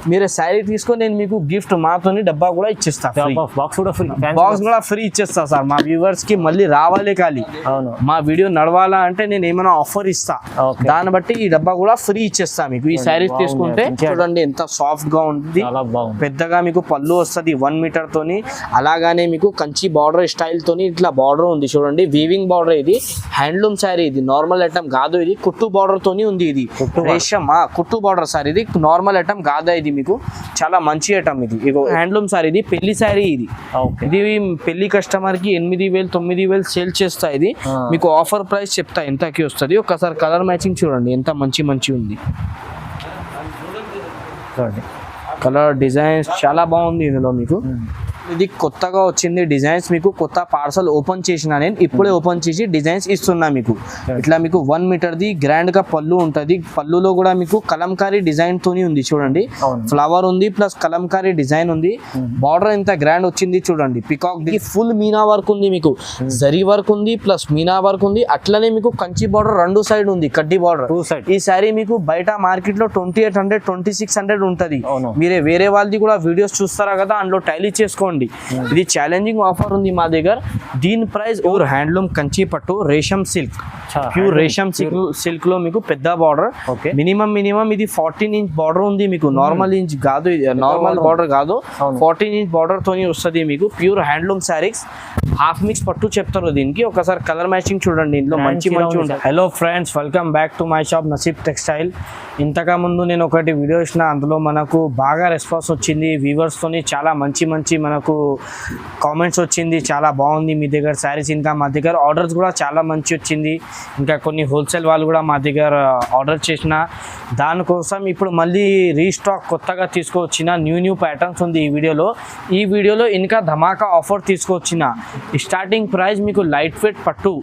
మీరు శారీ తీసుకొని నేను మీకు గిఫ్ట్ మాతోని డబ్బా కూడా ఇచ్చేస్తా, బాక్స్ కూడా ఫ్రీ ఇచ్చేస్తా సార్. మా వ్యూవర్స్ కి మళ్ళీ రావాలి కాలి, మా వీడియో నడవాలా అంటే నేను ఏమైనా ఆఫర్ ఇస్తా, దాన్ని బట్టి ఈ డబ్బా కూడా ఫ్రీ ఇచ్చేస్తా మీకు. ఈ శారీస్ తీసుకుంటే చూడండి ఎంత సాఫ్ట్ గా ఉంటుంది, పెద్దగా మీకు పళ్ళు వస్తుంది 1 మీటర్ తోని. అలాగానే మీకు కంచి బార్డర్ స్టైల్ తోని ఇట్లా బార్డర్ ఉంది చూడండి, వీవింగ్ బార్డర్. ఇది హ్యాండ్లూమ్ శారీ, ఇది నార్మల్ ఐటమ్ కాదు, ఇది కుట్టు బార్డర్ తోని ఉంది. ఇది రేషం కుట్టు బార్డర్ సార్, ఇది నార్మల్ ఐటమ్ కాదా, ఇది మీకు చాలా మంచి ఐటమ్. ఇది హ్యాండ్లూమ్ సారీ, ఇది పెళ్లి శారీ. ఇది పెళ్లి కస్టమర్ కి 8,000 9,000 సేల్ చేస్తా. ఇది మీకు ఆఫర్ ప్రైస్ చెప్తా ఎంతకి వస్తుంది. ఒకసారి కలర్ మ్యాచింగ్ చూడండి ఎంత మంచి ఉంది. కలర్ డిజైన్స్ చాలా బాగుంది ఇందులో మీకు. ఇది కొత్తగా వచ్చింది డిజైన్స్, మీకు కొత్త పార్సల్ ఓపెన్ చేసిన నేను, ఇప్పుడే ఓపెన్ చేసి డిజైన్స్ ఇస్తున్నా మీకు. ఇట్లా మీకు 1 మీటర్ది గ్రాండ్ గా పళ్ళు ఉంటది. పళ్ళులో కూడా మీకు కలంకారీ డిజైన్ తోని ఉంది చూడండి, ఫ్లవర్ ఉంది ప్లస్ కలంకారీ డిజైన్ ఉంది. బార్డర్ ఎంత గ్రాండ్ వచ్చింది చూడండి, peacock the full Meena work ఉంది మీకు, జరీ వర్క్ ఉంది ప్లస్ మీనా వర్క్ ఉంది. అట్లనే మీకు కంచి బార్డర్ 2 సైడ్ ఉంది, కడ్డీ బార్డర్. ఈ సారీ మీకు బయట మార్కెట్ లో 2800 2600 ఉంటది. మీరే వేరే వాళ్ళది కూడా వీడియోస్ చూస్తారా కదా, అందులో టైలీ చేసుకోండి. ఇది ఛాలెంజింగ్ ఆఫర్ ఉంది మా దగ్గర. దీని ప్రైస్ ఓవర్ హ్యాండ్లూమ్ కంచి పట్టు రేషం సిల్క్, ప్యూర్ రేషం సిల్క్ లో మీకు పెద్ద బార్డర్. మినిమం ఇది 14 ఇంచ్ బార్డర్ ఉంది మీకు, నార్మల్ ఇంచ్ కాదు, నార్మల్ బార్డర్ కాదు, 14 ఇంచ్ బార్డర్ తోని వస్తుంది మీకు. Pure handloom saris, half mix పట్టు చెప్తారు దీనికి. ఒకసారి కలర్ మ్యాచింగ్ చూడండి, ఇందులో మంచి ఉంటుంది. Hello friends, welcome back to my shop నసీబ్ textile. ఇంతకు ముందు నేను ఒకటి వీడియో ఇచ్చిన, అందులో మనకు బాగా రెస్పాన్స్ వచ్చింది వ్యూవర్స్ తోని. చాలా మంచి మనకు కామెంట్స్ వచ్చింది, చాలా బాగుంది మీ దగ్గర శారీస్. ఇంకా మా దగ్గర ఆర్డర్స్ కూడా చాలా మంచి వచ్చింది. ఇంకా కొన్ని హోల్సేల్ వాళ్ళు కూడా మా దగ్గర ఆర్డర్ చేసిన, దానికోసం ఇప్పుడు మళ్ళీ రీస్టాక్ కొత్తగా తీసుకువచ్చిన న్యూ ప్యాటర్న్స్ ఉంది ఈ వీడియోలో ఇంకా ధమాకా ఆఫర్ తీసుకువచ్చిన. స్టార్టింగ్ ప్రైస్ మీకు లైట్ వెయిట్ పట్టు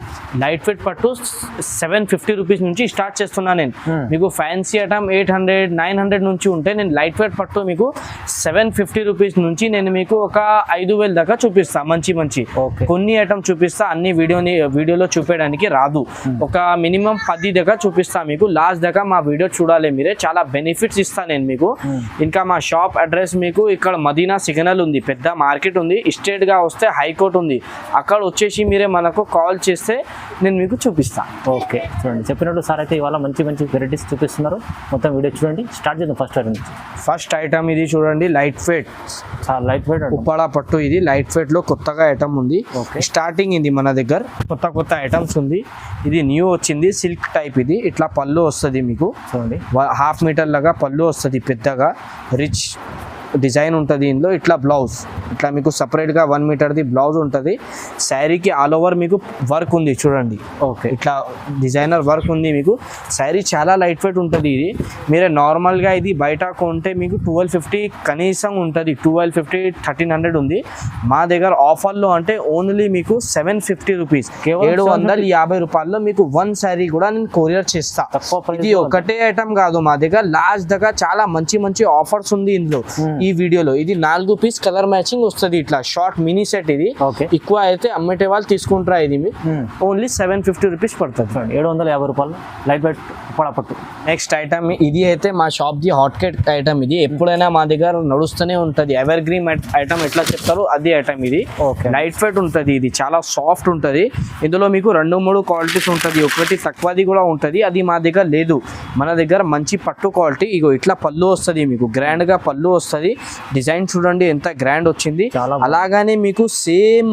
750 రూపీస్ నుంచి స్టార్ట్ చేస్తున్నా నేను. మీకు ఫ్యాన్సీ ఐటమ్ 800 900 నుంచి ఉంటే, నేను లైట్ వెయిట్ పట్టు మీకు 750 రూపీస్ నుంచి నేను మీకు ఒక 5,000 దాకా చూపిస్తా. మంచి కొన్ని ఐటమ్ చూపిస్తా, అన్ని వీడియోలో చూపించడానికి రాదు. ఒక మినిమం 10 దాకా చూపిస్తా మీకు. లాస్ట్ దాకా మా వీడియో చూడాలి మీరే, చాలా బెనిఫిట్స్ ఇస్తా నేను మీకు. ఇంకా మా షాప్ అడ్రస్ మీకు ఇక్కడ మదీనా సిగ్నల్ ఉంది, పెద్ద మార్కెట్ ఉంది. స్ట్రేట్ గా వస్తే హైకోర్ట్ ఉంది, అక్కడ వచ్చేసి మీరే మనకు కాల్ చేస్తే నేను మీకు చూపిస్తా. ఓకే, చూడండి చెప్పినట్టు సార్ అయితే ఇవాళ మంచి వెరైటీస్ చూపిస్తున్నారు. మొత్తం వీడియో చూడండి, స్టార్ట్ చేద్దాం. ఫస్ట్ ఐటమ్ ఇది చూడండి, లైట్ వెయిట్ ఉప్పాడ పట్టు. ఇది లైట్ వెయిట్ లో కొత్తగా ఐటమ్ ఉంది, స్టార్టింగ్ ఇది మన దగ్గర కొత్త ఐటమ్స్ ఉంది. ఇది న్యూ వచ్చింది, సిల్క్ టైప్. ఇది ఇట్లా పళ్ళు వస్తుంది మీకు, చూడండి 1/2 మీటర్ లాగా పళ్ళు వస్తుంది, పెద్దగా రిచ్ డిజైన్ ఉంటుంది. ఇందులో ఇట్లా బ్లౌజ్, ఇట్లా మీకు సపరేట్గా 1 మీటర్ది బ్లౌజ్ ఉంటుంది. శారీకి ఆల్ ఓవర్ మీకు వర్క్ ఉంది చూడండి, ఇట్లా డిజైనర్ వర్క్ ఉంది మీకు. శారీ చాలా లైట్ వెయిట్ ఉంటుంది. ఇది మీరే నార్మల్గా ఇది బయట కొంటే మీకు 1250 కనీసం ఉంటుంది, 1250 1300 ఉంది. మా దగ్గర ఆఫర్లో అంటే ఓన్లీ మీకు 750 రూపీస్, 750 రూపాయల్లో మీకు 1 శారీ కూడా నేను కొరియర్ చేస్తా. ఇది ఒకటే ఐటమ్ కాదు, మా దగ్గర లాస్ట్ దగ్గర చాలా మంచి ఆఫర్స్ ఉంది ఇందులో. ఈ వీడియోలో ఇది 4 పీస్ కలర్ మ్యాచింగ్ వస్తుంది, ఇట్లా షార్ట్ మినీ సెట్. ఇది ఎక్కువ అయితే అమ్మేటే వాళ్ళు తీసుకుంటారా, ఇది ఓన్లీ 750 రూపీస్ పడుతుంది, 750 రూపాయలు లైట్ వెయిట్ పట్టు. నెక్స్ట్ ఐటమ్ ఇది అయితే మా shop the hot cake item. ఇది ఎప్పుడైనా మా దగ్గర నడుస్తూనే ఉంటుంది, ఎవర్ గ్రీన్ ఐటమ్ ఎట్లా చెప్తారు అది ఐటమ్. ఇది లైట్ వెయిట్ ఉంటుంది, ఇది చాలా సాఫ్ట్ ఉంటుంది. ఇందులో మీకు 2-3 క్వాలిటీస్ ఉంటుంది, ఒకటి తక్కువది కూడా ఉంటుంది, అది మా దగ్గర లేదు. మన దగ్గర మంచి పట్టు క్వాలిటీ. ఇగో ఇట్లా పళ్ళు వస్తుంది మీకు, గ్రాండ్ గా పళ్ళు వస్తుంది. డిజైన్ చూడండి ఎంత గ్రాండ్ వచ్చింది. అలాగానే మీకు సేమ్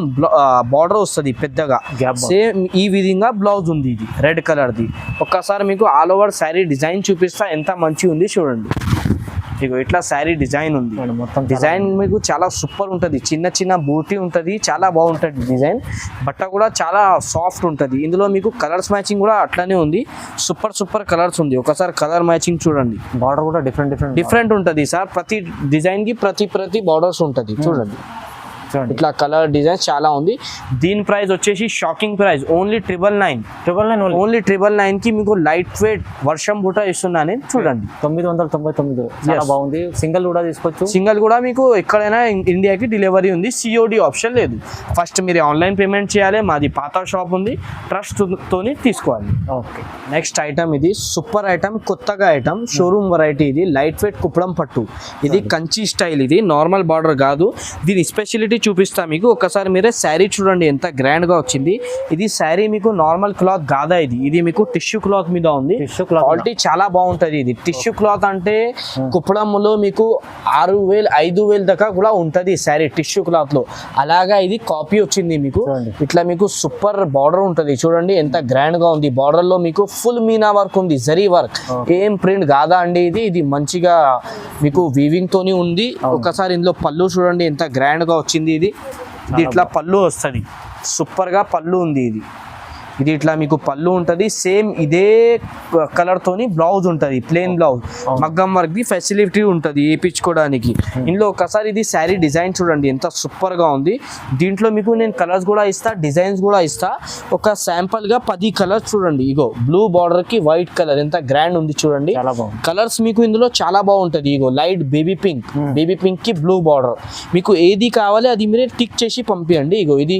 బార్డర్ వస్తుంది పెద్దగా, సేమ్ ఈ విధంగా బ్లౌజ్ ఉంది. ఇది రెడ్ కలర్ ది. ఒక్కసారి మీకు ఆల్ ఓవర్ శారీ డిజైన్ చూపిస్తా, ఎంత మంచి ఉంది చూడండి. ఇగో ఇట్లా శారీ డిజైన్ ఉంది, మొత్తం డిజైన్ మీకు చాలా సూపర్ ఉంటుంది. చిన్న బూటీ ఉంటుంది, చాలా బాగుంటుంది డిజైన్. బట్ట కూడా చాలా సాఫ్ట్ ఉంటుంది. ఇందులో మీకు కలర్స్ మ్యాచింగ్ కూడా అట్లానే ఉంది, సూపర్ కలర్స్ ఉంది. ఒకసారి కలర్ మ్యాచింగ్ చూడండి. బార్డర్ కూడా డిఫరెంట్ ఉంటుంది సార్, ప్రతి డిజైన్ కి ప్రతి బార్డర్స్ ఉంటుంది చూడండి. చూడండి. ఇట్లా కలర్ డిజైన్స్ చాలా ఉంది. దీని ప్రైస్ వచ్చేసి షాకింగ్ ప్రైస్ ఓన్లీ 999 ఓన్లీ 999 కి మీకు లైట్ వెయిట్ వర్షం బూట ఇస్తున్నా నేను. చూడండి 999 చాలా బాగుంది. సింగిల్ కూడా తీసుకోవచ్చు. సింగిల్ కూడా మీకు ఎక్కడైనా ఇండియాకి డెలివరీ ఉంది. సిఓడి ఆప్షన్ లేదు. ఫస్ట్ మీరు ఆన్లైన్ పేమెంట్ చేయాలి. మాది పాత షాప్ ఉంది, ట్రస్ట్ తోని తీసుకోవాలి. ఓకే, నెక్స్ట్ ఐటమ్ ఇది సూపర్ ఐటమ్, కొత్తగా ఐటమ్, షోరూమ్ వెరైటీ. ఇది లైట్ వెయిట్ కుప్పడం పట్టు. ఇది కంచి స్టైల్, ఇది నార్మల్ బార్డర్ కాదు. దీని స్పెషాలిటీ చూపిస్తా మీకు. ఒకసారి మీరే శారీ చూడండి ఎంత గ్రాండ్ గా వచ్చింది. ఇది శారీ మీకు నార్మల్ క్లాత్ కాదా, ఇది మీకు టిష్యూ క్లాత్ మీద ఉంది. క్వాలిటీ చాలా బాగుంటది. ఇది టిష్యూ క్లాత్ అంటే కుప్పడంలో మీకు 6,000 5,000 దాకా కూడా ఉంటది శారీ టిష్యూ క్లాత్ లో. అలాగా ఇది కాపీ వచ్చింది మీకు. ఇట్లా మీకు సూపర్ బార్డర్ ఉంటది. చూడండి ఎంత గ్రాండ్ గా ఉంది. బార్డర్ లో మీకు ఫుల్ మీనా వర్క్ ఉంది, జరీ వర్క్. ఏం ప్రింట్ కాదా అండి ఇది మంచిగా మీకు వీవింగ్ తోని ఉంది. ఒకసారి ఇందులో పళ్ళు చూడండి ఎంత గ్రాండ్ గా వచ్చింది. ఇది ఇట్లా పళ్ళు వస్తుంది, సూపర్ గా పళ్ళు ఉంది. ఇది ఇట్లా మీకు పళ్ళు ఉంటుంది. సేమ్ ఇదే కలర్ తోని బ్లౌజ్ ఉంటుంది, ప్లెయిన్ బ్లౌజ్. మగ్గం వర్క్ ది ఫెసిలిటీ ఉంటుంది వేయించుకోవడానికి. ఇందులో ఒకసారి ఇది శారీ డిజైన్ చూడండి ఎంత సూపర్ గా ఉంది. దీంట్లో మీకు నేను కలర్స్ కూడా ఇస్తా, డిజైన్స్ కూడా ఇస్తా. ఒక శాంపుల్ గా 10 కలర్స్ చూడండి. ఇగో బ్లూ బార్డర్ కి వైట్ కలర్ ఎంత గ్రాండ్ ఉంది చూడండి. కలర్స్ మీకు ఇందులో చాలా బాగుంటది. ఇగో లైట్ బేబీ పింక్ కి బ్లూ బార్డర్. మీకు ఏది కావాలి అది మీరే టిక్ చేసి పంపించండి. ఇగో ఇది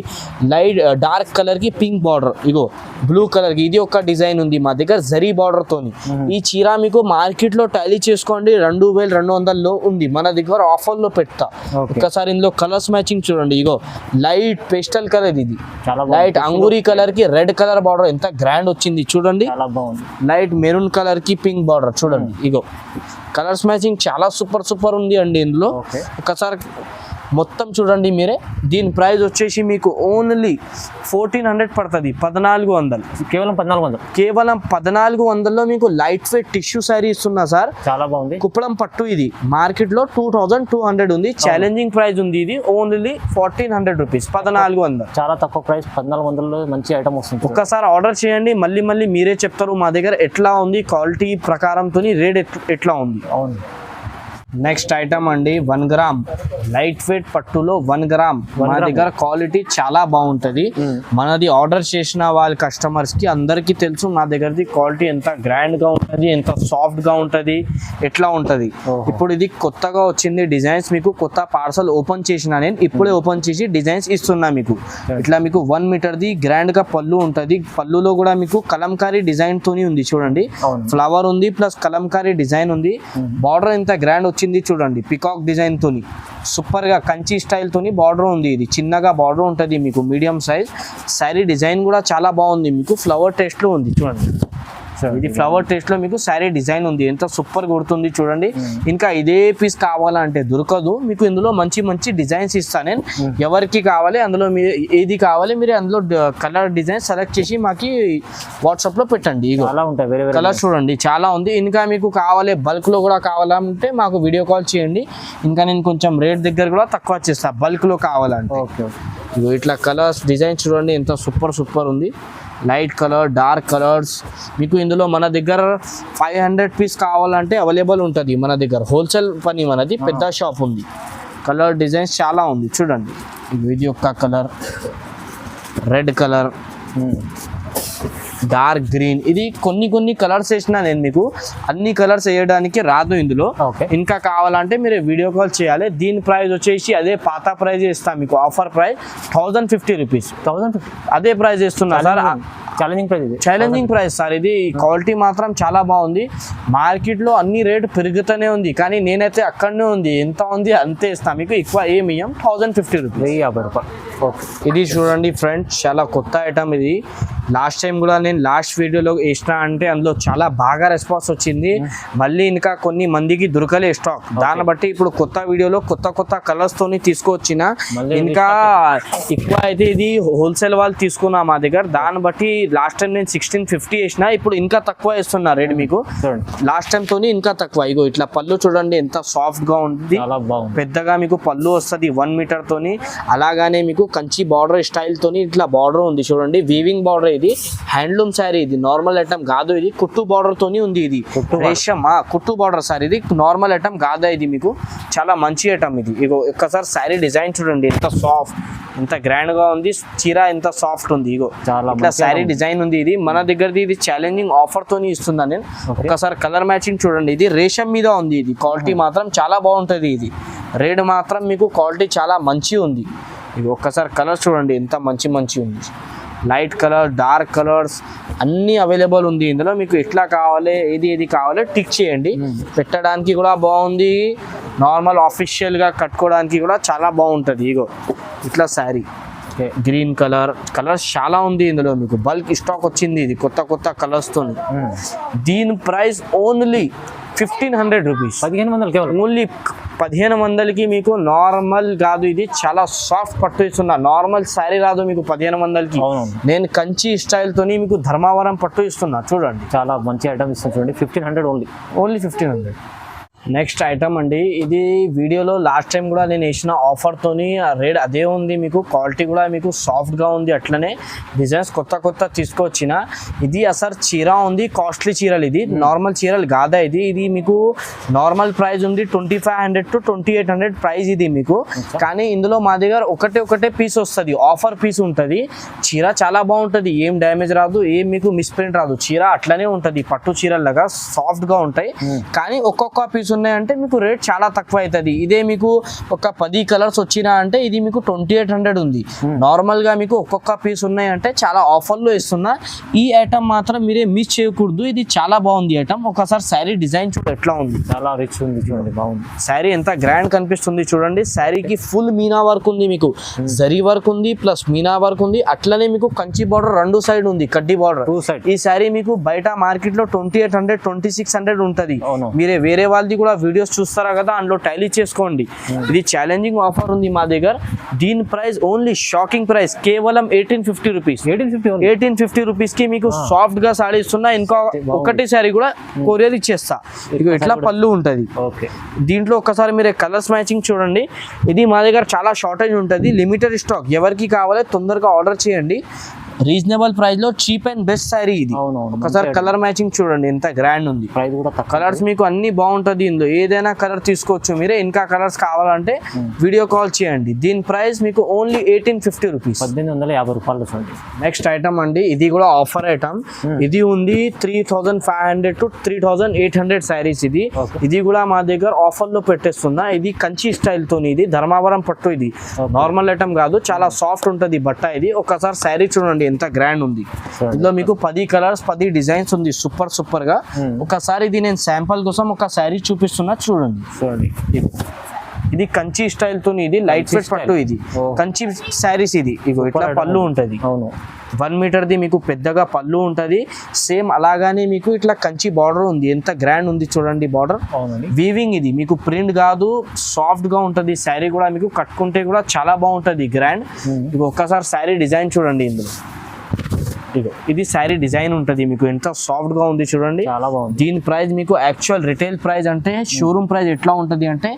లైట్ డార్క్ కలర్ కి పింక్ బార్డర్, ఇగో బ్లూ కలర్ కి ఇది ఒక డిజైన్ ఉంది మా దగ్గర జరీ బార్డర్ తోని. ఈ చీర మీకు మార్కెట్ లో టాలీ చేసుకోండి 2,200 ఉంది. మన దగ్గర ఆఫర్ లో పెడతా. ఒకసారి ఇందులో కలర్స్ మ్యాచింగ్ చూడండి. ఇగో లైట్ పేస్టల్ కలర్, ఇది లైట్ అంగూరీ కలర్ కి రెడ్ కలర్ బార్డర్ ఎంత గ్రాండ్ వచ్చింది చూడండి. లైట్ మెరూన్ కలర్ కి పింక్ బార్డర్ చూడండి. ఇగో కలర్స్ మ్యాచింగ్ చాలా సూపర్ ఉంది అండి. ఇందులో ఒకసారి మొత్తం చూడండి మీరే. దీని ప్రైస్ వచ్చేసి మీకు ఓన్లీ 1400 పడుతుంది, 1400. కేవలం 1400లో మీకు లైట్ వెయిట్ టిష్యూ శారీ ఇస్తున్నా సార్. చాలా బాగుంది. కుప్పడం పట్టు. ఇది మార్కెట్ లో 2200 ఉంది. ఛాలెంజింగ్ ప్రైస్ ఉంది. ఇది ఓన్లీ 1400 రూపీస్, 1400. చాలా తక్కువ ప్రైస్, 1400లో మంచి ఐటమ్ వస్తుంది. ఒక్కసారి ఆర్డర్ చేయండి, మళ్ళీ మీరే చెప్తారు మా దగ్గర ఎట్లా ఉంది, క్వాలిటీ ప్రకారంతో రేట్ ఎట్లా ఉంది. అవును. నెక్స్ట్ ఐటమ్ అండి 1 గ్రామ్ లైట్ వెయిట్ పట్టులో 1 గ్రామ్. మన దగ్గర క్వాలిటీ చాలా బాగుంటది. మనది ఆర్డర్ చేసిన వాళ్ళ కస్టమర్స్ కి అందరికి తెలుసు మా దగ్గరది క్వాలిటీ ఎంత గ్రాండ్ గా ఉంటది, ఎంత సాఫ్ట్ గా ఉంటది, ఎట్లా ఉంటది. ఇప్పుడు ఇది కొత్తగా వచ్చింది డిజైన్స్. మీకు కొత్త పార్సల్ ఓపెన్ చేసిన నేను, ఇప్పుడే ఓపెన్ చేసి డిజైన్స్ ఇస్తున్నా మీకు. ఇట్లా మీకు 1 మీటర్ది గ్రాండ్ గా పళ్ళు ఉంటది. పళ్ళులో కూడా మీకు కలంకారీ డిజైన్ తోని ఉంది చూడండి. ఫ్లవర్ ఉంది ప్లస్ కలంకారీ డిజైన్ ఉంది. బార్డర్ ఎంత గ్రాండ్ వచ్చింది చూడండి, పికాక్ డిజైన్ తోని సూపర్ గా కంచి స్టైల్ తోని బార్డర్ ఉంది. ఇది చిన్నగా బార్డర్ ఉంటది మీకు, మీడియం సైజ్. శారీ డిజైన్ కూడా చాలా బాగుంది. మీకు ఫ్లవర్ టేస్ట్ లో ఉంది చూడండి. ఇది ఫ్లవర్ టేస్ట్ లో మీకు శారీ డిజైన్ ఉంది. ఎంత సూపర్ కొడుతుంది చూడండి. ఇంకా ఇదే పీస్ కావాలంటే దొరకదు మీకు. ఇందులో మంచి డిజైన్స్ ఇస్తాను నేను. ఎవరికి కావాలి అందులో మీరు ఏది కావాలి మీరు అందులో కలర్ డిజైన్ సెలెక్ట్ చేసి మాకి వాట్సాప్ లో పెట్టండి. కలర్ చూడండి చాలా ఉంది. ఇంకా మీకు కావాలి బల్క్ లో కూడా కావాలంటే మాకు వీడియో కాల్ చేయండి. ఇంకా నేను కొంచెం రేట్ దగ్గర కూడా తక్కువ చేస్తా బల్క్ లో కావాలంటే. ఇట్లా కలర్స్ డిజైన్ చూడండి ఎంత సూపర్ ఉంది. Light colour, dark colours. మీకు ఇందులో మన దగ్గర 500 పీస్ కావాలంటే అవైలబుల్ ఉంటుంది మన దగ్గర. హోల్సేల్ పని మనది, పెద్ద షాప్ ఉంది. కలర్ డిజైన్స్ చాలా ఉంది చూడండి. ఇది ఒక colour, red colour, dark green. ఇది కొన్ని కలర్స్ వేసినా నేను మీకు, అన్ని కలర్స్ వేయడానికి రాదు ఇందులో. ఇంకా కావాలంటే మీరు వీడియో కాల్ చేయాలి. దీని ప్రైస్ వచ్చేసి అదే పాత ప్రైస్ ఇస్తాను మీకు. Offer price 1050 rupees. అదే ప్రైస్ ఇస్తున్నా సార్. Challenging price sir. ఇది క్వాలిటీ మాత్రం చాలా బాగుంది. మార్కెట్ లో అన్ని రేటు పెరుగుతూనే ఉంది, కానీ నేనైతే అక్కడనే ఉంది, ఎంత ఉంది అంతే ఇస్తాను మీకు. ఎక్కువ ఏమి ఇయ్యం. 1050 రూపీస్, 1050 రూపాయలు. ఇది చూడండి ఫ్రెండ్స్, చాలా కొత్త ఐటమ్ ఇది. లాస్ట్ టైం కూడా నేను లాస్ట్ వీడియోలో వేసిన అంటే అందులో చాలా బాగా రెస్పాన్స్ వచ్చింది. మళ్ళీ ఇంకా కొన్ని మందికి దొరకలే స్టాక్. దాన్ని బట్టి ఇప్పుడు కొత్త వీడియోలో కొత్త కలర్స్ తోని తీసుకొచ్చిన. ఇంకా ఎక్కువ అయితే ఇది హోల్సేల్ వాళ్ళు తీసుకున్నా మా దగ్గర. దాన్ని బట్టి లాస్ట్ టైం నేను 1650 వేసిన, ఇప్పుడు ఇంకా తక్కువ వేస్తున్నా రేట్ మీకు. చూడండి లాస్ట్ టైం తోని ఇంకా తక్కువ. ఇగో ఇట్లా పళ్ళు చూడండి ఎంత సాఫ్ట్ గా ఉంది, చాలా బాగుంది. పెద్దగా మీకు పళ్ళు వస్తుంది 1 మీటర్ తోని. అలాగానే మీకు కంచి బార్డర్ స్టైల్ తోని ఇట్లా బార్డర్ ఉంది చూడండి, వీవింగ్ బార్డర్. ఇది హ్యాండ్లూమ్ శారీ, ఇది నార్మల్ ఐటమ్ కాదు, ఇది కుట్టు బార్డర్ తోని ఉంది. ఇది రేషమ్ కుట్టు బార్డర్ సార్, ఇది నార్మల్ ఐటమ్ కాదా, ఇది మీకు చాలా మంచి ఐటమ్ ఇది. ఇగో ఒక్కసారి శారీ డిజైన్ చూడండి ఎంత సాఫ్ట్, ఎంత గ్రాండ్ గా ఉంది, చీర ఎంత సాఫ్ట్ ఉంది. ఇగో చాలా ఇట్లా శారీ డిజైన్ ఉంది. ఇది మన దగ్గరది, ఇది ఛాలెంజింగ్ ఆఫర్ తోని ఇస్తున్నా నేను. ఒకసారి కలర్ మ్యాచింగ్ చూడండి, ఇది రేషం మీద ఉంది. ఇది క్వాలిటీ మాత్రం చాలా బాగుంటది. ఇది రేట్ మాత్రం మీకు క్వాలిటీ చాలా మంచి ఉంది. ఇది ఒక్కసారి కలర్ చూడండి ఎంత మంచి మంచి ఉంది. లైట్ కలర్, డార్క్ కలర్స్ అన్నీ అవైలబుల్ ఉంది ఇందులో. మీకు ఎట్లా కావాలి, ఏది కావాలి టిక్ చేయండి. పెట్టడానికి కూడా బాగుంది, నార్మల్ ఆఫీషియల్గా కట్టుకోవడానికి కూడా చాలా బాగుంటుంది. ఇగో ఇట్లా శారీ గ్రీన్ కలర్స్ చాలా ఉంది ఇందులో. మీకు బల్క్ స్టాక్ వచ్చింది, ఇది కొత్త కలర్స్తో. దీని ప్రైస్ ఓన్లీ 1500 రూపీస్, 1500 కేవలం. ఓన్లీ 1500కి మీకు నార్మల్ కాదు, ఇది చాలా సాఫ్ట్ పట్టు ఇస్తున్నా. నార్మల్ శారీ రాదు మీకు 1500కి. నేను కంచి స్టైల్ తోని మీకు ధర్మావరం పట్టు ఇస్తున్నా చూడండి. చాలా మంచి ఐటమ్ ఇస్తున్నా చూడండి, 1500 ఓన్లీ 1500. నెక్స్ట్ ఐటమ్ అండి, ఇది వీడియోలో లాస్ట్ టైం కూడా నేను వేసిన ఆఫర్తోని రేట్ అదే ఉంది. మీకు క్వాలిటీ కూడా మీకు సాఫ్ట్గా ఉంది, అట్లనే డిజైన్స్ కొత్త తీసుకొచ్చిన. ఇది అసలు చీర ఉంది, కాస్ట్లీ చీరలు, ఇది నార్మల్ చీరలు కాదా. ఇది మీకు నార్మల్ ప్రైస్ ఉంది 2500 to 2800 ప్రైస్ ఇది మీకు. కానీ ఇందులో మా దగ్గర ఒకటే పీస్ వస్తుంది, ఆఫర్ పీస్ ఉంటుంది. చీర చాలా బాగుంటుంది, ఏం డ్యామేజ్ రాదు, ఏం మీకు మిస్ప్రింట్ రాదు. చీర అట్లనే ఉంటుంది, పట్టు చీరలాగా సాఫ్ట్గా ఉంటాయి. కానీ ఒక్కొక్క పీస్ ఉన్నాయంటే మీకు రేట్ చాలా తక్కువ అవుతుంది. ఇదే మీకు ఒక 10 కలర్స్ వచ్చినా అంటే ఇది మీకు 2800 ఉంది. నార్మల్ గా మీకు ఒక్కొక్క పీస్ ఉన్నాయంటే చాలా ఆఫర్లో ఇస్తున్నా. ఈ ఐటమ్ మాత్రం మీరే మిస్ చేయకూడదు, ఇది చాలా బాగుంది ఐటమ్. ఒకసారి శారీ డిజైన్ చూడ ఎట్లా ఉంది, చాలా రిచ్ ఉంది చూడండి, బాగుంది. శారీ ఎంత గ్రాండ్ కనిపిస్తుంది చూడండి. శారీకి ఫుల్ మీనా వర్క్ ఉంది, మీకు జరీ వర్క్ ఉంది ప్లస్ మీనా వర్క్ ఉంది. అట్లనే మీకు కంచి బార్డర్ 2 సైడ్ ఉంది, కడ్డీ బార్డర్ 2 సైడ్. ఈ శారీ మీకు బయట మార్కెట్ లో 2800 2600 ఉంటది. మీరే వేరే వాళ్ళది కూడా వీడియోస్ చూస్తారా కదా, అందులో టైలీ చేసుకోండి. ఇది ఛాలెంజింగ్ ఆఫర్ ఉంది మా దగ్గర. దీని ప్రైస్ ఓన్లీ షాకింగ్ ప్రైస్, కేవలం 1850 రూపీస్. 1850 రూపీస్ కి మీకు సాఫ్ట్ గా సారీ ఇస్తున్నా. ఇంకా ఒకటి సారీ కూడా కొరియర్ ఇచ్చేస్తా. ఇక ఇట్లా పళ్ళు ఉంటది. దీంట్లో ఒకసారి మీరు కలర్స్ మ్యాచింగ్ చూడండి. ఇది మా దగ్గర చాలా షార్టేజ్ ఉంటుంది, లిమిటెడ్ స్టాక్. ఎవరికి కావాలి తొందరగా ఆర్డర్ చేయండి. రీజనబుల్ ప్రైస్ లో చీప్ అండ్ బెస్ట్ శారీ ఇది. ఒకసారి కలర్ మ్యాచింగ్ చూడండి ఎంత గ్రాండ్ ఉంది. కలర్స్ మీకు అన్ని బాగుంటది, ఇందులో ఏదైనా కలర్ తీసుకోవచ్చు మీరే. ఇంకా కలర్స్ కావాలంటే వీడియో కాల్ చేయండి. దీని ప్రైస్ మీకు ఓన్లీ 1850 రూపీస్, 1850 రూపాయలు చూడండి. నెక్స్ట్ ఐటమ్ అండి, ఇది కూడా ఆఫర్ ఐటమ్. ఇది ఉంది 3500 to 3800 శారీస్. ఇది కూడా మా దగ్గర ఆఫర్ లో పెట్టేస్తున్నా. ఇది కంచి స్టైల్ తోని, ఇది ధర్మావరం పట్టు. ఇది నార్మల్ ఐటమ్ కాదు, చాలా సాఫ్ట్ ఉంటది బట్ట. ఇది ఒకసారి శారీ చూడండి ఎంత గ్రాండ్ ఉంది. ఇందులో మీకు 10 కలర్స్ 10 డిజైన్స్ ఉంది, సూపర్ గా. ఒకసారి ఇది నేను శాంపుల్ కోసం ఒక శారీ చూపిస్తున్నా చూడండి. ఇది కంచి స్టైల్ తో, ఇది లైట్ వెయిట్ పట్టు. ఇది కంచి శారీస్. ఇది ఇగో ఇట్లా పళ్ళు ఉంటది, 1 మీటర్ది మీకు పెద్దగా పళ్ళు ఉంటది. సేమ్ అలాగానే మీకు ఇట్లా కంచి బార్డర్ ఉంది, ఎంత గ్రాండ్ ఉంది చూడండి బార్డర్. వీవింగ్ ఇది మీకు ప్రింట్ కాదు, సాఫ్ట్ గా ఉంటది. శారీ కూడా మీకు కట్టుకుంటే కూడా చాలా బాగుంటది, గ్రాండ్. ఇక ఒక్కసారి శారీ డిజైన్ చూడండి. ఇందులో ఇది శారీ డిజైన్ ఉంటది, మీకు ఎంత సాఫ్ట్ గా ఉంది చూడండి. దీని ప్రైస్ మీకు యాక్చువల్ రిటైల్ ప్రైస్ అంటే షోరూమ్ ప్రైస్ ఎట్లా ఉంటది అంటే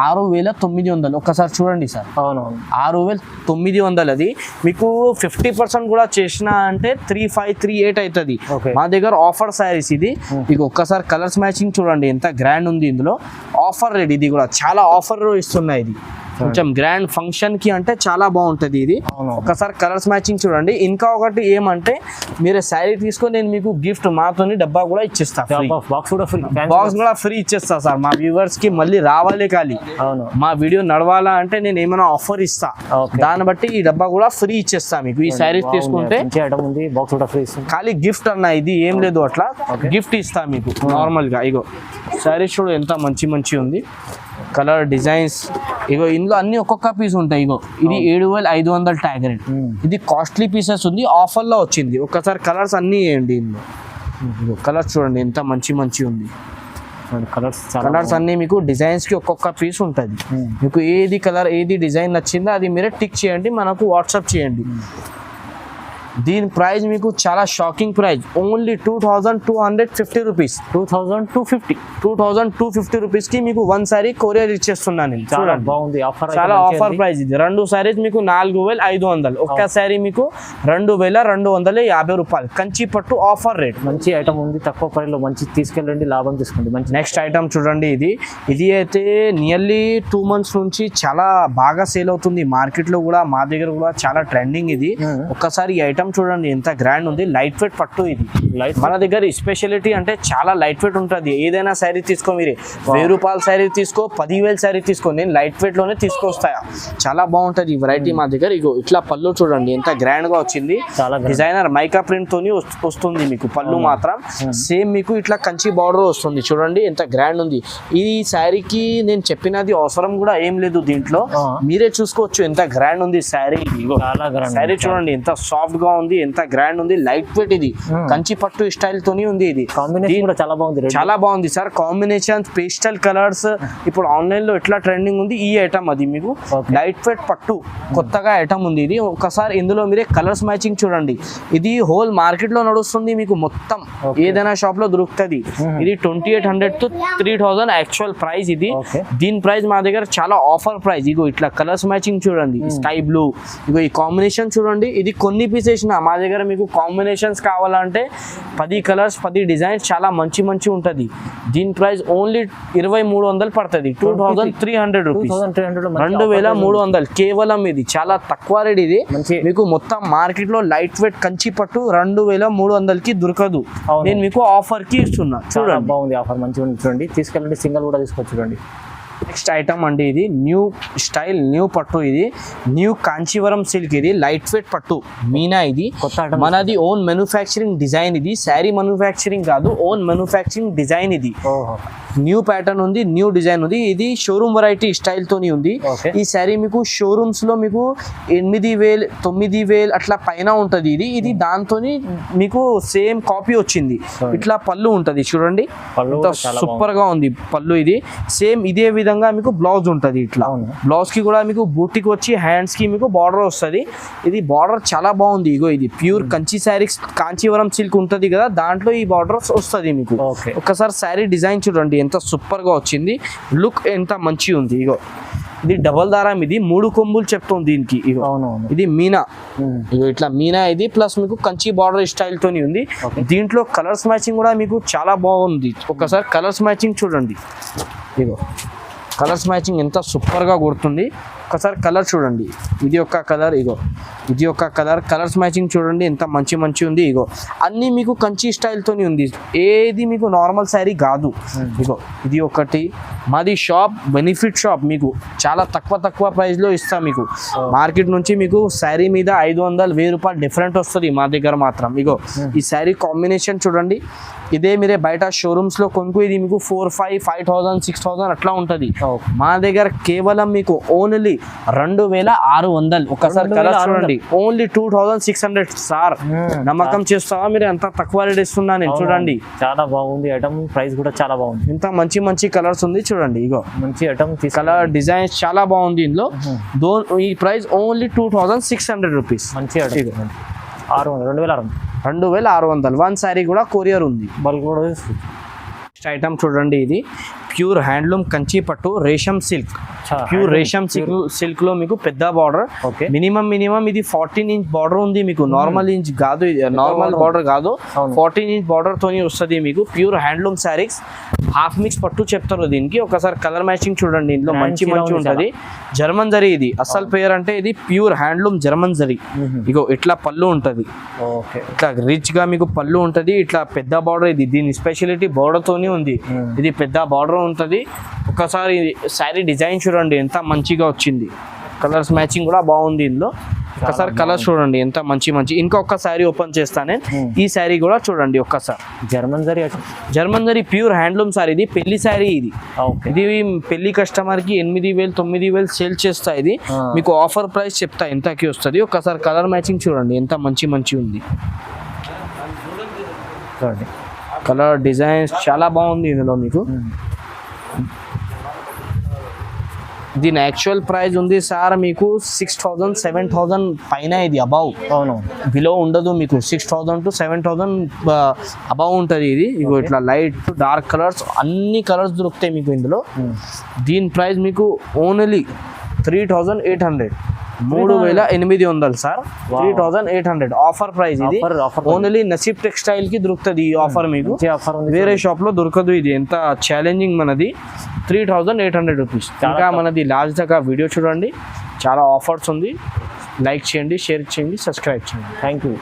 6900. ఒక్కసారి చూడండి సార్, 6900. అది మీకు 50% కూడా చేసిన అంటే 3538 అవుతుంది. మా దగ్గర ఆఫర్ శారీస్ ఇది. మీకు ఒక్కసారి కలర్స్ మ్యాచింగ్ చూడండి ఎంత గ్రాండ్ ఉంది. ఇందులో ఆఫర్ రేట్, ఇది కూడా చాలా ఆఫర్ ఇస్తున్నాయి. ఇది కొంచెం గ్రాండ్ ఫంక్షన్ కి అంటే చాలా బాగుంటది. ఇది ఒకసారి కలర్స్ మ్యాచింగ్ చూడండి. ఇంకా ఒకటి ఏమంటే మీరు శారీ తీసుకొని నేను మీకు గిఫ్ట్ మాతోని డబ్బా కూడా ఇచ్చేస్తా, బాక్స్ కూడా ఫ్రీ ఇచ్చేస్తా సార్. మా వ్యూవర్స్ కి మళ్ళీ రావాలి, ఖాళీ మా వీడియో నడవాలా అంటే నేను ఏమైనా ఆఫర్ ఇస్తా, దాన్ని బట్టి ఈ డబ్బా కూడా ఫ్రీ ఇచ్చేస్తా మీకు. ఈ శారీస్ తీసుకుంటే ఖాళీ గిఫ్ట్ అన్న, ఇది ఏం లేదు, అట్లా గిఫ్ట్ ఇస్తా మీకు నార్మల్ గా. ఇగో శారీస్ చూడు ఎంత మంచి ఉంది, కలర్ డిజైన్స్. ఇగో ఇందులో అన్ని ఒక్కొక్క పీస్ ఉంటాయి. ఇగో ఇది 7500 ట్యాగ్ రేట్. ఇది కాస్ట్లీ పీసెస్ ఉంది, ఆఫర్ లో వచ్చింది. ఒక్కసారి కలర్స్ అన్ని వేయండి. ఇందులో కలర్స్ చూడండి ఎంత మంచి ఉంది. కలర్స్ అన్ని మీకు డిజైన్స్ కి ఒక్కొక్క పీస్ ఉంటుంది. మీకు ఏది కలర్ ఏది డిజైన్ నచ్చిందో అది మీరే టిక్ చేయండి, మనకు వాట్సాప్ చేయండి. దీని ప్రైస్ మీకు చాలా shocking price, only 2250 rupees. 2250 rupees కి మీకు 1 సారీ కొరియర్ ఇచ్చేస్తున్నాను నేను. చాలా చూడండి బాగుంది ఆఫర్, చాలా ఆఫర్ ప్రైస్ ఇది. 2 సారీస్ మీకు 4500, ఒక్క సారీ మీకు 2250 రూపాయలు. కంచి పట్టు ఆఫర్ రేట్. మంచి ఐటమ్ ఉంది, తక్కువ ప్రైస్ లో మంచి తీసుకెళ్ళండి, లాభం తీసుకోండి. మంచి నెక్స్ట్ ఐటమ్ చూడండి, ఇది అయితే నియర్లీ 2 months నుంచి చాలా బాగా సేల్ అవుతుంది మార్కెట్ లో కూడా, మా దగ్గర కూడా చాలా ట్రెండింగ్ ఇది. ఒక్కసారి ఈ ఐటమ్ చూడండి ఎంత గ్రాండ్ ఉంది. లైట్ వెయిట్ పట్టు ఇది. మన దగ్గర స్పెషాలిటీ అంటే చాలా లైట్ వెయిట్ ఉంటుంది. ఏదైనా శారీ తీసుకో, మీరు 1000 రూపాయల శారీ తీసుకో, 10,000 శారీ తీసుకో, నేను లైట్ వెయిట్ లోనే తీసుకొస్తా. చాలా బాగుంటది ఈ వెరైటీ మా దగ్గర. ఇగో ఇట్లా పళ్ళు చూడండి ఎంత గ్రాండ్ గా వచ్చింది. డిజైనర్ మైకా ప్రింట్ తోని వస్తుంది మీకు పళ్ళు మాత్రం. సేమ్ మీకు ఇట్లా కంచి బార్డర్ వస్తుంది చూడండి ఎంత గ్రాండ్ ఉంది. ఈ శారీకి నేను చెప్పినది అవసరం కూడా ఏం లేదు, దీంట్లో మీరే చూసుకోవచ్చు ఎంత గ్రాండ్ ఉంది శారీ. శారీ చూడండి ఎంత సాఫ్ట్ గా ఉంది, ఎంత గ్రాండ్ ఉంది. లైట్ వెయిట్ ఇది, కంచి పట్టు స్టైల్ తోని ఉంది. ఇది కాంబినేషన్ కూడా చాలా బాగుంది, చాలా బాగుంది సార్. కాంబినేషన్ పేస్టల్ కలర్స్ ఇప్పుడు ఆన్లైన్ లో ఎట్లా ట్రెండింగ్ ఉంది ఈ ఐటమ్. అది మీకు లైట్ వెయిట్ పట్టు కొత్తగా ఐటమ్ ఉంది ఇది. ఒకసారి ఇందులో మీరే కలర్స్ మ్యాచింగ్ చూడండి. ఇది హోల్ మార్కెట్ లో నడుస్తుంది మీకు, మొత్తం ఏదైనా షాప్ లో దొరుకుతుంది. ఇది 2800 to 3000 యాక్చువల్ ప్రైస్ ఇది. దీని ప్రైస్ మా దగ్గర చాలా ఆఫర్ ప్రైస్. ఇగో ఇట్లా కలర్స్ మ్యాచింగ్ చూడండి, స్కై బ్లూ. ఇగో ఈ కాంబినేషన్ చూడండి, ఇది కొన్ని పీసెస్ మా దగ్గర. మీకు కాంబినేషన్స్ కావాలంటే 10 కలర్స్ 10 డిజైన్స్ చాలా మంచి ఉంటుంది. దీని ప్రైస్ ఓన్లీ 2300 పడుతుంది, 2300 రూపీస్. 2300 కేవలం. ఇది చాలా తక్కువ రేట్ ఇది మీకు. మొత్తం మార్కెట్ లో లైట్ వెయిట్ కంచి పట్టు 2300 కి దొరకదు. నేను మీకు ఆఫర్ కి ఇస్తున్నా చూడండి. బాగుంది ఆఫర్, మంచిగా ఉంది చూడండి. తీసుకెళ్ళండి, సింగల్ కూడా తీసుకోవచ్చు చూడండి. నెక్స్ట్ ఐటమ్ అండి, ఇది న్యూ స్టైల్ న్యూ పట్టు. ఇది న్యూ కాంచీవరం సిల్క్. ఇది లైట్ వెయిట్ పట్టు మీనా. ఇది మనది ఓన్ మ్యానుఫ్యాక్చరింగ్ డిజైన్. ఇది శారీ మ్యానుఫ్యాక్చరింగ్ కాదు, ఓన్ మ్యానుఫ్యాక్చరింగ్ డిజైన్. ఇది న్యూ ప్యాటర్న్ ఉంది, న్యూ డిజైన్ ఉంది. ఇది షోరూమ్ వెరైటీ స్టైల్ తోని ఉంది. ఈ శారీ మీకు షోరూమ్స్ లో మీకు 8000 9000 అట్లా పైన ఉంటది. ఇది దాంతో మీకు సేమ్ కాపీ వచ్చింది. ఇట్లా పళ్ళు ఉంటది చూడండి, సూపర్ గా ఉంది పళ్ళు. ఇది సేమ్ ఇదే విధంగా మీకు బ్లౌజ్ ఉంటది. ఇట్లా బ్లౌజ్ కి కూడా మీకు బూటీకి వచ్చి హ్యాండ్స్ కి మీకు బార్డర్ వస్తుంది. ఇది బార్డర్ చాలా బాగుంది. ఇగో ఇది ప్యూర్ కంచి శారీస్, కాంచీవరం సిల్క్ ఉంటది కదా, దాంట్లో ఈ బార్డర్ వస్తుంది మీకు. ఒకసారి శారీ డిజైన్ చూడండి ఎంత సూపర్ గా వచ్చింది. లుక్ ఎంత మంచి ఉంది. ఇగో ఇది డబల్ దారం. ఇది 3 కొమ్ములు చెప్తాం దీనికి. ఇగో ఇది మీనా. ఇగో ఇట్లా మీనా. ఇది ప్లస్ మీకు కంచి బార్డర్ స్టైల్ తోని ఉంది. దీంట్లో కలర్స్ మ్యాచింగ్ కూడా మీకు చాలా బాగుంది. ఒకసారి కలర్స్ మ్యాచింగ్ చూడండి. ఇగో కలర్స్ మ్యాచింగ్ ఎంత సూపర్ గా కొడుతుంది. ఒకసారి కలర్ చూడండి, ఇది ఒక కలర్, ఇగో ఇది ఒక కలర్. కలర్స్ మ్యాచింగ్ చూడండి ఎంత మంచి ఉంది. ఇగో అన్ని మీకు కంచి స్టైల్ తోని ఉంది, ఏది మీకు నార్మల్ శారీ కాదు. ఇగో ఇది ఒకటి. మాది షాప్ బెనిఫిట్ షాప్. మీకు చాలా తక్కువ ప్రైస్ లో ఇస్తాం మీకు. మార్కెట్ నుంచి మీకు శారీ మీద 500-1000 రూపాయలు డిఫరెంట్ వస్తుంది, మా దగ్గర మాత్రం. ఇగో ఈ శారీ కాంబినేషన్ చూడండి. ఇదే మీరే బయట షోరూమ్స్ లో కొనుక్కో, ఇది మీకు 4,500 5,000 6,000 అట్లా ఉంటది. మా దగ్గర కేవలం మీకు ఓన్లీ 2600. ఒకసారి కలర్ చూడండి, ఓన్లీ 2600 సార్. నమ్మకం చేస్తావా మీరు? అంత తక్కువ రేట్ ఇస్తున్నా నేను. చూడండి చాలా బాగుంది ఐటమ్, ప్రైస్ కూడా చాలా బాగుంది. ఇంత మంచి కలర్స్ ఉంది చూడండి. ఇగో మంచి ఐటమ్, కలర్ డిజైన్స్ చాలా బాగుంది ఇందులో. ఈ ప్రైస్ ఓన్లీ 2600 రూపీస్. మంచి ఐటమ్. 2600. 1 శారీ కూడా కొరియర్ ఉంది. బల్క్ కూడా. ఐటమ్ చూడండి, ఇది ప్యూర్ హ్యాండ్లూమ్ కంచి పట్టు రేషం సిల్క్. ప్యూర్ రేషం సిల్క్ లో మీకు పెద్ద బార్డర్. మినిమం ఇది 14 ఇంచ్ బార్డర్ ఉంది మీకు. నార్మల్ ఇంచ్ కాదు, నార్మల్ బార్డర్ కాదు, 14 ఇంచ్ బార్డర్ తోని వస్తుంది మీకు. Pure handloom saris, half mix పట్టు చెప్తారు దీనికి. ఒకసారి కలర్ మ్యాచింగ్ చూడండి, ఇందులో మంచి ఉంటది. జర్మన్ జరీ. ఇది అసలు పేరు అంటే ఇది ప్యూర్ హ్యాండ్లూమ్ జర్మన్ జరీ. ఇగో ఇట్లా పళ్ళు ఉంటది, ఇట్లా రిచ్ గా మీకు పళ్ళు ఉంటది. ఇట్లా పెద్ద బార్డర్. ఇది దీని స్పెషాలిటీ బార్డర్ తోని ఉంది. ఇది పెద్ద బార్డర్ ఉంటది. ఒకసారి శారీ డిజైన్ చూడండి ఎంత మంచిగా వచ్చింది. కలర్స్ మ్యాచింగ్ కూడా బాగుంది ఇందులో. ఒకసారి కలర్ చూడండి ఎంత మంచి. ఇంకొక శారీ ఓపెన్ చేస్తానే. ఈ శారీ కూడా చూడండి ఒక్కసారి. German zari pure handloom sari. ఇది పెళ్లి శారీ. ఇది పెళ్లి కస్టమర్ కి 8000 9000 సేల్ చేస్తా. ఇది మీకు ఆఫర్ ప్రైస్ చెప్తా ఎంతకి వస్తుంది. ఒకసారి కలర్ మ్యాచింగ్ చూడండి ఎంత మంచి ఉంది. కలర్ డిజైన్స్ చాలా బాగుంది ఇందులో మీకు. దీని యాక్చువల్ ప్రైస్ ఉంది సార్ మీకు 6,000 7,000 పైన, ఇది అబౌవ్, అవును బిలో ఉండదు మీకు. 6,000 to 7,000 అబౌవ్ ఉంటుంది ఇది. ఇగో ఇట్లా లైట్ డార్క్ కలర్స్ అన్ని కలర్స్ దొరుకుతాయి మీకు ఇందులో. దీని ప్రైస్ మీకు ఓన్లీ 3,800, 3,800 సార్. 3,800 ఆఫర్ ప్రైస్ ఇది. Offer. ఓన్లీ నసీబ్ టెక్స్టైల్ కి దొరుకుతుంది ఈ ఆఫర్ మీకు. ఆఫర్ ఉంది. వేరే షాప్ లో దొరకదు ఇది. ఎంత ఛాలెంజింగ్ మనది. 3,800 రూపీస్. ఇంకా మనది లాస్ట్ దాకా వీడియో చూడండి, చాలా ఆఫర్స్ ఉంది. లైక్ చేయండి, షేర్ చేయండి, సబ్స్క్రైబ్ చేయండి. Thank you.